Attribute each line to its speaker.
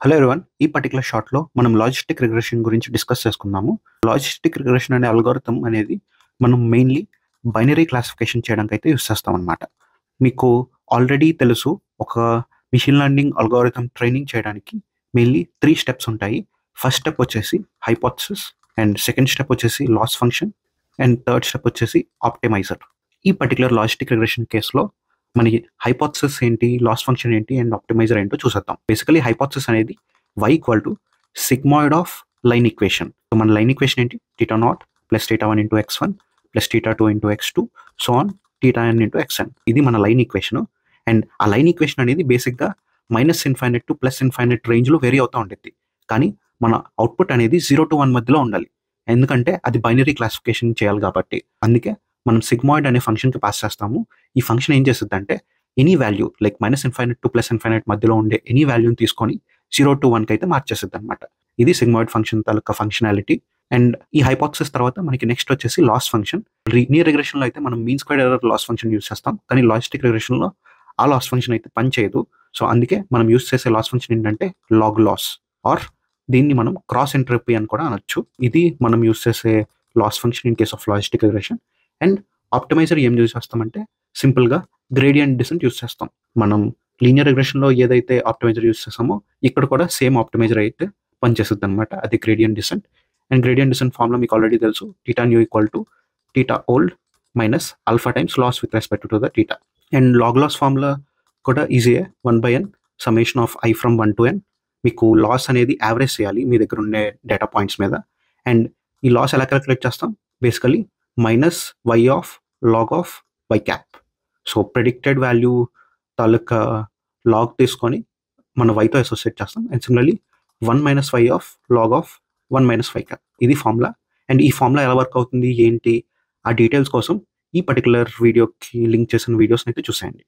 Speaker 1: Hello everyone. ఈ particular షార్ట్‌లో మనం లాజిస్టిక్ రిగ్రెషన్ గురించి డిస్కస్ చేసుకుందాము. లాజిస్టిక్ రిగ్రెషన్ అనే అల్గోరిథం అనేది మనం మెయిన్‌లీ బైనరీ క్లాసిఫికేషన్ చేయడానికైతే యూజ్ చేస్తామనమాట. మీకు ఆల్రెడీ తెలుసు, ఒక మెషిన్ లెర్నింగ్ అల్గోరిథం ట్రైనింగ్ చేయడానికి మెయిన్‌లీ 3 స్టెప్స్ ఉంటాయి. ఫస్ట్ స్టెప్ వచ్చేసి హైపోథసిస్, అండ్ సెకండ్ స్టెప్ వచ్చేసి loss function, and third step వచ్చేసి ఆప్టిమైజర్. ఈ పర్టికులర్ లాజిస్టిక్ రిగ్రెషన్ కేస్‌లో మనకి హైపోథసిస్ ఏంటి, లాస్ ఫంక్షన్ ఏంటి, అండ్ ఆప్టిమైజర్ ఏంటో చూసేద్దాం. బేసికలీ హైపోథసిస్ అనేది y equal to sigmoid of line equation. So మన లైన్ ఈక్వేషన్ ఏంటి? θ naught plus θ1 into x1 plus θ2 into x2 so on θn into xn. ఇది మన లైన్ ఈక్వేషన్. అండ్ ఆ line equation అనేది బేసిక్గా -∞ టు +∞ రేంజ్లో వేరీ అవుతూ ఉంటుంది. కానీ మన అవుట్పుట్ అనేది 0 to 1 మధ్యలో ఉండాలి, ఎందుకంటే అది బైనరీ క్లాసిఫికేషన్ చేయాలి కాబట్టి. అందుకే మనం సిగ్మాయిడ్ అనే ఫంక్షన్కి పాస్ చేస్తాము. ఈ ఫంక్షన్ ఏం చేస్తుంది అంటే ఎనీ వాల్యూ లైక్ -∞ టు +∞ మధ్యలో ఉండే ఎనీ వాల్యూని తీసుకొని 0 to 1 అయితే మార్చేస్తుంది అనమాట. ఇది sigmoid function taluka functionality. And ఈ హైపోథసిస్ తర్వాత మనకి నెక్స్ట్ వచ్చేసి లాస్ ఫంక్షన్. లీనియర్ రిగ్రెషన్లో అయితే మనం mean squared error loss function use చేస్తాం, కానీ లాజిస్టిక్ రిగ్రెషన్లో ఆ లాస్ ఫంక్షన్ అయితే పని చేయదు. సో అందుకే మనం యూస్ చేసే లాస్ ఫంక్షన్ ఏంటంటే లాగ్ లాస్, ఆర్ దీన్ని మనం క్రాస్ ఎంట్రోపీ అని కూడా అనొచ్చు. ఇది మనం యూస్ చేసే loss function in case of logistic regression. And optimizer ఏం యూస్ చేస్తామంటే సింపుల్గా గ్రేడియంట్ డిసెంట్ యూస్ చేస్తాం. మనం లీనియర్ రిగ్రెషన్లో ఏదైతే ఆప్టిమైజర్ యూస్ చేస్తామో ఇక్కడ కూడా సేమ్ ఆప్టిమైజర్ అయితే పనిచేస్తుంది అనమాట. అది gradient descent. And gradient descent formula మీకు ఆల్రెడీ తెలుసు, θ equal to θ old minus alpha times loss with respect to the θ. And log loss formula కూడా ఈజీయే, 1/n summation of i from 1 to n. మీకు loss అనేది యావరేజ్ చేయాలి మీ దగ్గర ఉండే డేటా పాయింట్స్ మీద. అండ్ ఈ లాస్ ఎలా క్యాలిక్యులేట్ చేస్తాం? Basically minus y of log of y cap. So predicted value taluka log తీసుకొని మన వైతో అసోసియేట్ చేస్తాం. And similarly 1 - y of log of 1 - y cap. ఇది ఫార్ములా. అండ్ ఈ ఫార్ములా ఎలా వర్క్ అవుతుంది ఏంటి ఆ డీటెయిల్స్ కోసం ఈ పర్టికులర్ వీడియోకి లింక్ చేసిన వీడియోస్ని అయితే చూసేయండి.